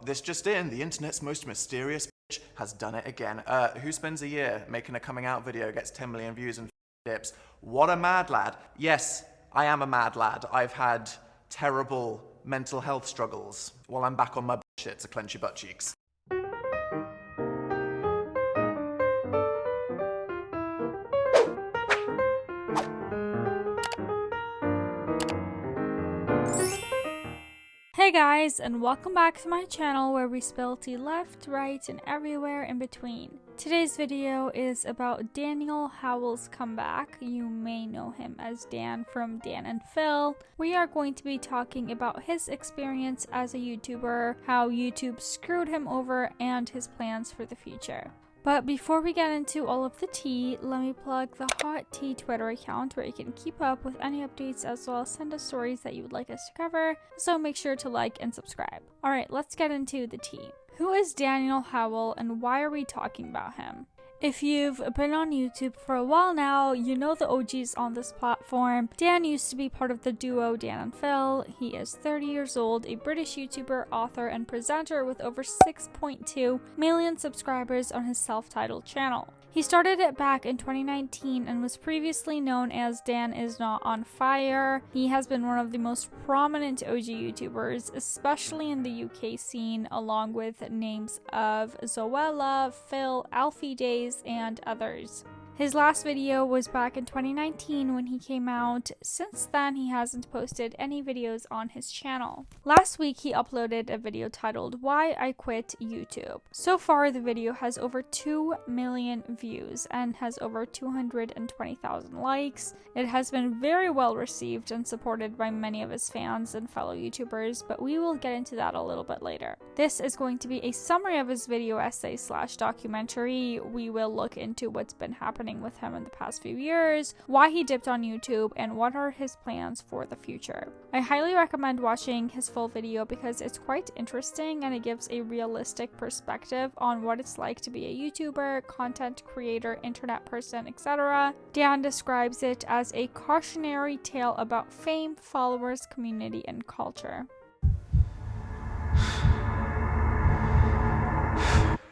this just in, the internet's most mysterious bitch has done it again. Who spends a year making a coming out video, gets 10 million views and dips? What a mad lad. Yes, I am a mad lad. I've had terrible mental health struggles. While I'm back on my bullshit, so clench your butt cheeks. Hey guys, and welcome back to my channel where we spill tea left, right, and everywhere in between. Today's video is about Dan Howell's comeback. You may know him as Dan from Dan and Phil. We are going to be talking about his experience as a YouTuber, how YouTube screwed him over, and his plans for the future. But before we get into all of the tea, let me plug the Hot Tea Twitter account where you can keep up with any updates as well as send us stories that you would like us to cover, so make sure to like and subscribe. Alright, let's get into the tea. Who is Dan Howell and why are we talking about him? If you've been on YouTube for a while now, you know the OGs on this platform. Dan used to be part of the duo Dan and Phil. He is 30 years old, a British YouTuber, author, and presenter with over 6.2 million subscribers on his self-titled channel. He started it back in 2019 and was previously known as Dan Is Not On Fire. He has been one of the most prominent OG YouTubers, especially in the UK scene, along with names of Zoella, Phil, Alfie Days, and others. His last video was back in 2019 when he came out. Since then, he hasn't posted any videos on his channel. Last week, he uploaded a video titled Why I Quit YouTube. So far, the video has over 2 million views and has over 220,000 likes. It has been very well received and supported by many of his fans and fellow YouTubers, but we will get into that a little bit later. This is going to be a summary of his video essay / documentary. We will look into what's been happening with him in the past few years, why he dipped on YouTube, and what are his plans for the future. I highly recommend watching his full video because it's quite interesting and it gives a realistic perspective on what it's like to be a YouTuber, content creator, internet person, etc. Dan describes it as a cautionary tale about fame, followers, community, and culture.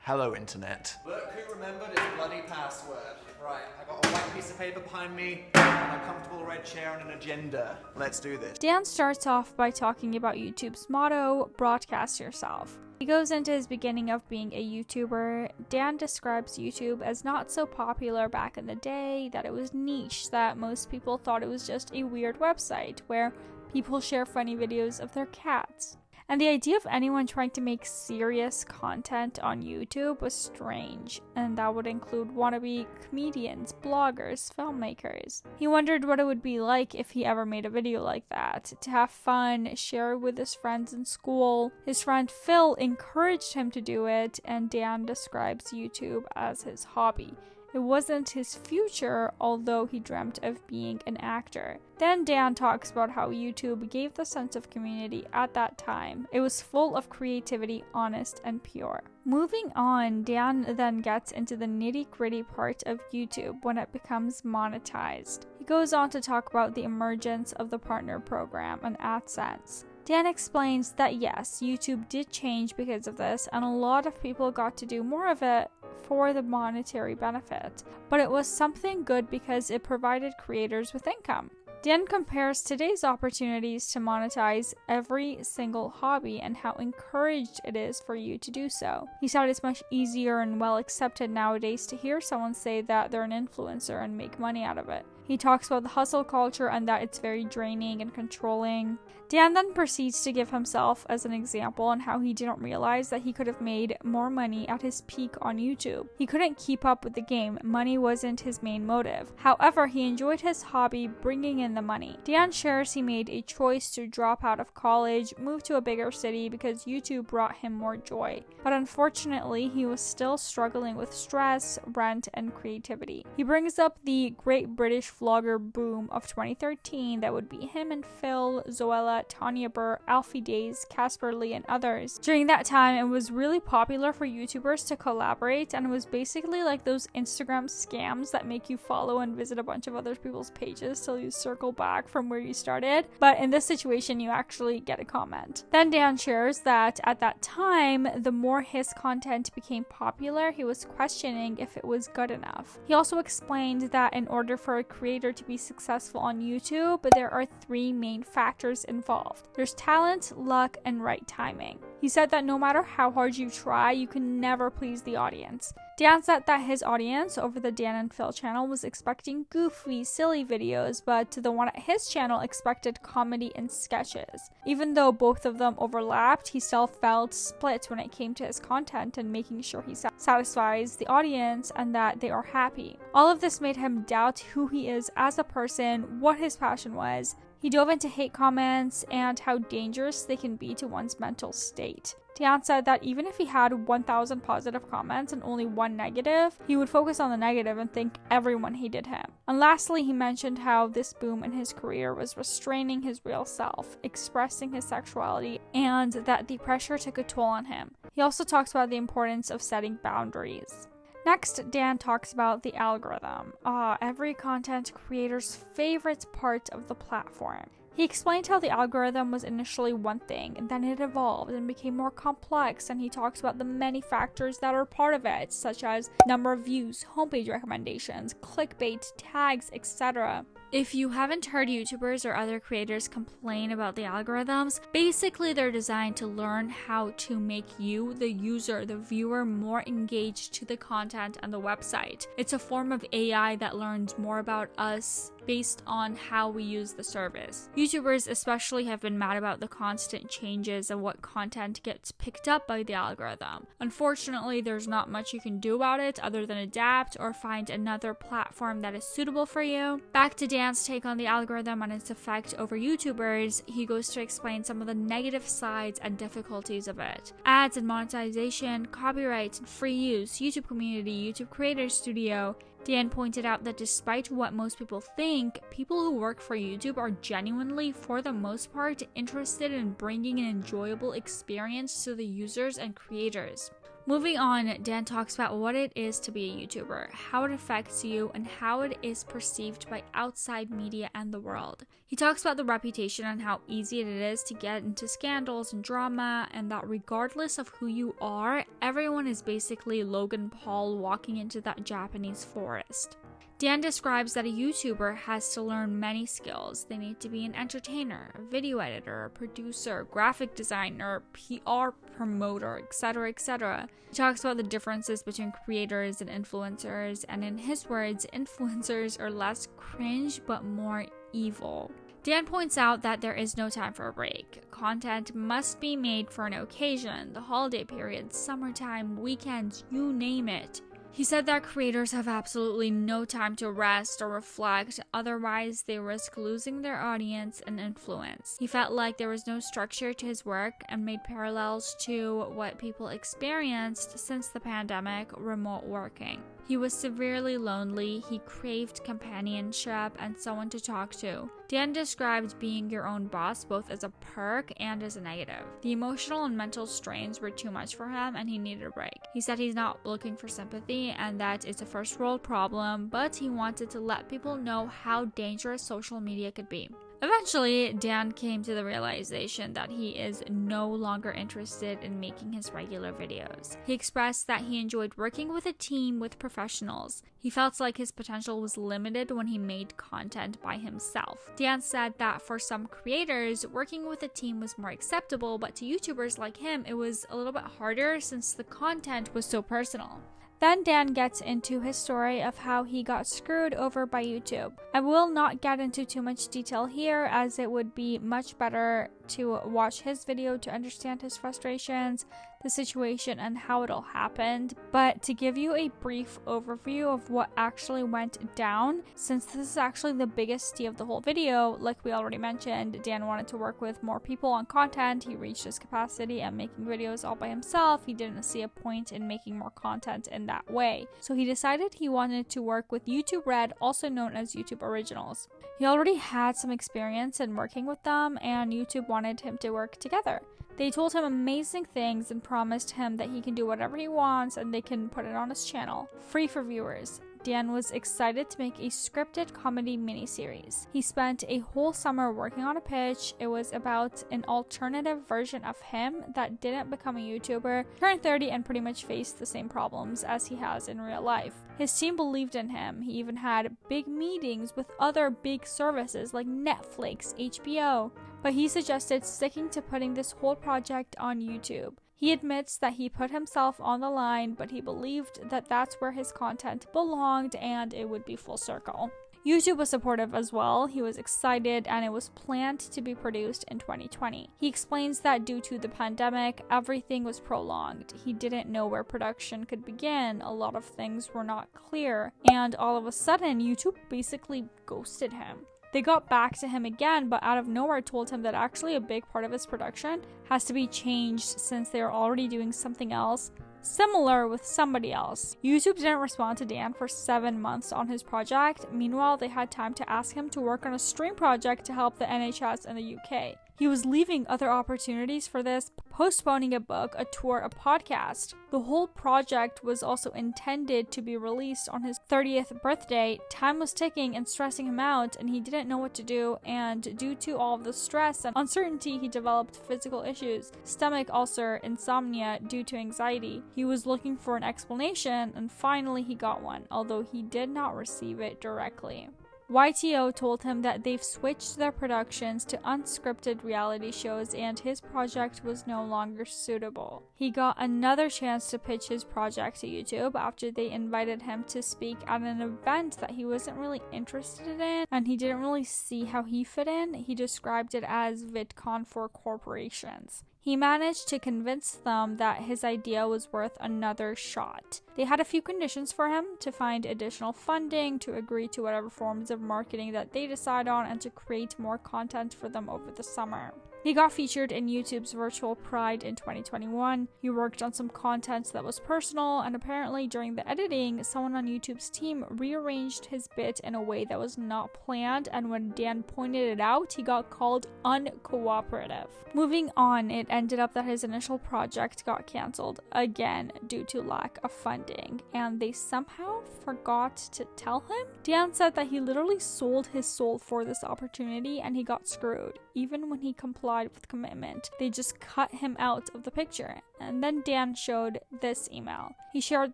Hello, internet. Look who remembered his bloody password. Right, I got a white piece of paper behind me, and a comfortable red chair and an agenda. Let's do this. Dan starts off by talking about YouTube's motto, broadcast yourself. He goes into his beginning of being a YouTuber. Dan describes YouTube as not so popular back in the day, that it was niche, that most people thought it was just a weird website where people share funny videos of their cats. And the idea of anyone trying to make serious content on YouTube was strange, and that would include wannabe comedians, bloggers, filmmakers. He wondered what it would be like if he ever made a video like that, to have fun, share it with his friends in school. His friend Phil encouraged him to do it, and Dan describes YouTube as his hobby. It wasn't his future, although he dreamt of being an actor. Then Dan talks about how YouTube gave the sense of community at that time. It was full of creativity, honest and pure. Moving on, Dan then gets into the nitty-gritty part of YouTube when it becomes monetized. He goes on to talk about the emergence of the partner program and AdSense. Dan explains that yes, YouTube did change because of this, and a lot of people got to do more of it for the monetary benefit, but it was something good because it provided creators with income. Dan compares today's opportunities to monetize every single hobby and how encouraged it is for you to do so. He said it's much easier and well accepted nowadays to hear someone say that they're an influencer and make money out of it. He talks about the hustle culture and that it's very draining and controlling. Dan then proceeds to give himself as an example on how he didn't realize that he could have made more money at his peak on YouTube. He couldn't keep up with the game. Money wasn't his main motive. However, he enjoyed his hobby bringing in the money. Dan shares he made a choice to drop out of college, move to a bigger city because YouTube brought him more joy. But unfortunately, he was still struggling with stress, rent, and creativity. He brings up the Great British vlogger boom of 2013 that would be him and Phil, Zoella, Tanya Burr, Alfie Days, Casper Lee, and others. During that time, it was really popular for YouTubers to collaborate, and it was basically like those Instagram scams that make you follow and visit a bunch of other people's pages till you circle back from where you started. But in this situation, you actually get a comment. Then Dan shares that at that time, the more his content became popular, he was questioning if it was good enough. He also explained that in order for a creator to be successful on YouTube, there are 3 main factors involved. There's talent, luck, and right timing. He said that no matter how hard you try, you can never please the audience. Dan said that his audience over the Dan and Phil channel was expecting goofy, silly videos, but the one at his channel expected comedy and sketches. Even though both of them overlapped, he still felt split when it came to his content and making sure he satisfies the audience and that they are happy. All of this made him doubt who he is as a person, what his passion was. He dove into hate comments and how dangerous they can be to one's mental state. Dan said that even if he had 1,000 positive comments and only 1 negative, he would focus on the negative and think everyone hated him. And lastly, he mentioned how this boom in his career was restraining his real self, expressing his sexuality, and that the pressure took a toll on him. He also talks about the importance of setting boundaries. Next, Dan talks about the algorithm, every content creator's favorite part of the platform. He explained how the algorithm was initially one thing, and then it evolved and became more complex, and he talks about the many factors that are part of it, such as number of views, homepage recommendations, clickbait, tags, etc. If you haven't heard YouTubers or other creators complain about the algorithms, basically they're designed to learn how to make you, the user, the viewer, more engaged to the content and the website. It's a form of AI that learns more about us based on how we use the service. YouTubers especially have been mad about the constant changes of what content gets picked up by the algorithm. Unfortunately, there's not much you can do about it other than adapt or find another platform that is suitable for you. Back to Dan's take on the algorithm and its effect over YouTubers, he goes to explain some of the negative sides and difficulties of it. Ads and monetization, copyright and free use, YouTube community, YouTube Creator Studio. Dan pointed out that despite what most people think, people who work for YouTube are genuinely, for the most part, interested in bringing an enjoyable experience to the users and creators. Moving on, Dan talks about what it is to be a YouTuber, how it affects you, and how it is perceived by outside media and the world. He talks about the reputation and how easy it is to get into scandals and drama, and that regardless of who you are, everyone is basically Logan Paul walking into that Japanese forest. Dan describes that a YouTuber has to learn many skills. They need to be an entertainer, a video editor, a producer, graphic designer, PR promoter, etc., etc. He talks about the differences between creators and influencers, and in his words, influencers are less cringe but more evil. Dan points out that there is no time for a break. Content must be made for an occasion, the holiday period, summertime, weekends, you name it. He said that creators have absolutely no time to rest or reflect, otherwise they risk losing their audience and influence. He felt like there was no structure to his work and made parallels to what people experienced since the pandemic, remote working. He was severely lonely, he craved companionship and someone to talk to. Dan described being your own boss both as a perk and as a negative. The emotional and mental strains were too much for him and he needed a break. He said he's not looking for sympathy and that it's a first world problem, but he wanted to let people know how dangerous social media could be. Eventually, Dan came to the realization that he is no longer interested in making his regular videos. He expressed that he enjoyed working with a team with professionals. He felt like his potential was limited when he made content by himself. Dan said that for some creators, working with a team was more acceptable, but to YouTubers like him, it was a little bit harder since the content was so personal. Then Dan gets into his story of how he got screwed over by YouTube. I will not get into too much detail here as it would be much better to watch his video to understand his frustrations, the situation, and how it all happened. But to give you a brief overview of what actually went down, since this is actually the biggest of the whole video, like we already mentioned, Dan wanted to work with more people on content. He reached his capacity at making videos all by himself. He didn't see a point in making more content in that way. So he decided he wanted to work with YouTube Red, also known as YouTube Originals. He already had some experience in working with them, and YouTube wanted him to work together. They told him amazing things and promised him that he can do whatever he wants and they can put it on his channel, free for viewers. Dan was excited to make a scripted comedy miniseries. He spent a whole summer working on a pitch. It was about an alternative version of him that didn't become a YouTuber, turned 30, and pretty much faced the same problems as he has in real life. His team believed in him. He even had big meetings with other big services like Netflix, HBO. But he suggested sticking to putting this whole project on YouTube. He admits that he put himself on the line, but he believed that that's where his content belonged and it would be full circle. YouTube was supportive as well. He was excited and it was planned to be produced in 2020. He explains that due to the pandemic, everything was prolonged. He didn't know where production could begin. A lot of things were not clear. And all of a sudden, YouTube basically ghosted him. They got back to him again, but out of nowhere told him that actually a big part of his production has to be changed since they are already doing something else similar with somebody else. YouTube didn't respond to Dan for 7 months on his project. Meanwhile, they had time to ask him to work on a stream project to help the NHS in the UK. He was leaving other opportunities for this, postponing a book, a tour, a podcast. The whole project was also intended to be released on his 30th birthday. Time was ticking and stressing him out, and he didn't know what to do, and due to all of the stress and uncertainty, he developed physical issues, stomach ulcer, insomnia due to anxiety. He was looking for an explanation, and finally he got one, although he did not receive it directly. YTO told him that they've switched their productions to unscripted reality shows and his project was no longer suitable. He got another chance to pitch his project to YouTube after they invited him to speak at an event that he wasn't really interested in and he didn't really see how he fit in. He described it as VidCon for corporations. He managed to convince them that his idea was worth another shot. They had a few conditions for him: to find additional funding, to agree to whatever forms of marketing that they decide on, and to create more content for them over the summer. He got featured in YouTube's Virtual Pride in 2021. He worked on some content that was personal, and apparently during the editing, someone on YouTube's team rearranged his bit in a way that was not planned, and when Dan pointed it out, he got called uncooperative. Moving on, it ended up that his initial project got cancelled, again due to lack of funding, and they somehow forgot to tell him. Dan said that he literally sold his soul for this opportunity and he got screwed. Even when he complied with commitment, they just cut him out of the picture. And then Dan showed this email. He shared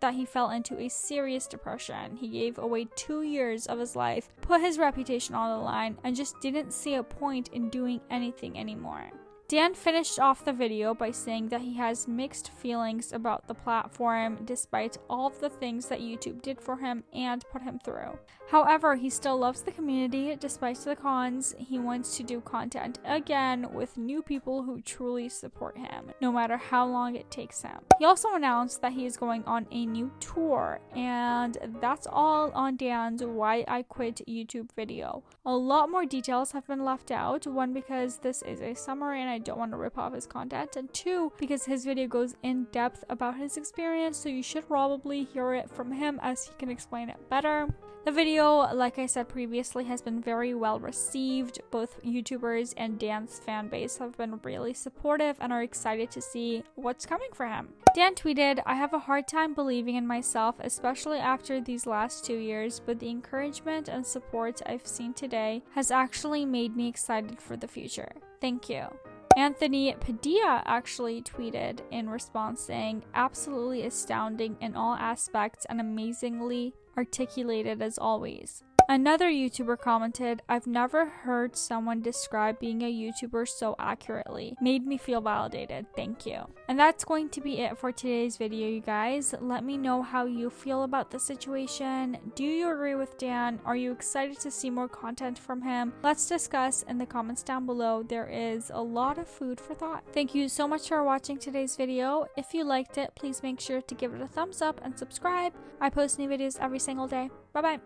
that he fell into a serious depression. He gave away 2 years of his life, put his reputation on the line, and just didn't see a point in doing anything anymore. Dan finished off the video by saying that he has mixed feelings about the platform despite all of the things that YouTube did for him and put him through. However, he still loves the community despite the cons. He wants to do content again with new people who truly support him, no matter how long it takes him. He also announced that he is going on a new tour, and that's all on Dan's Why I Quit YouTube video. A lot more details have been left out, one because this is a summary and I don't want to rip off his content, and two, because his video goes in depth about his experience, so you should probably hear it from him as he can explain it better. The video, like I said previously, has been very well received. Both YouTubers and Dan's fan base have been really supportive and are excited to see what's coming for him. Dan tweeted, "I have a hard time believing in myself, especially after these last 2 years, but the encouragement and support I've seen today has actually made me excited for the future. Thank you." Anthony Padilla actually tweeted in response saying, "Absolutely astounding in all aspects and amazingly articulated as always." Another YouTuber commented, "I've never heard someone describe being a YouTuber so accurately. Made me feel validated. Thank you." And that's going to be it for today's video, you guys. Let me know how you feel about the situation. Do you agree with Dan? Are you excited to see more content from him? Let's discuss in the comments down below. There is a lot of food for thought. Thank you so much for watching today's video. If you liked it, please make sure to give it a thumbs up and subscribe. I post new videos every single day. Bye bye.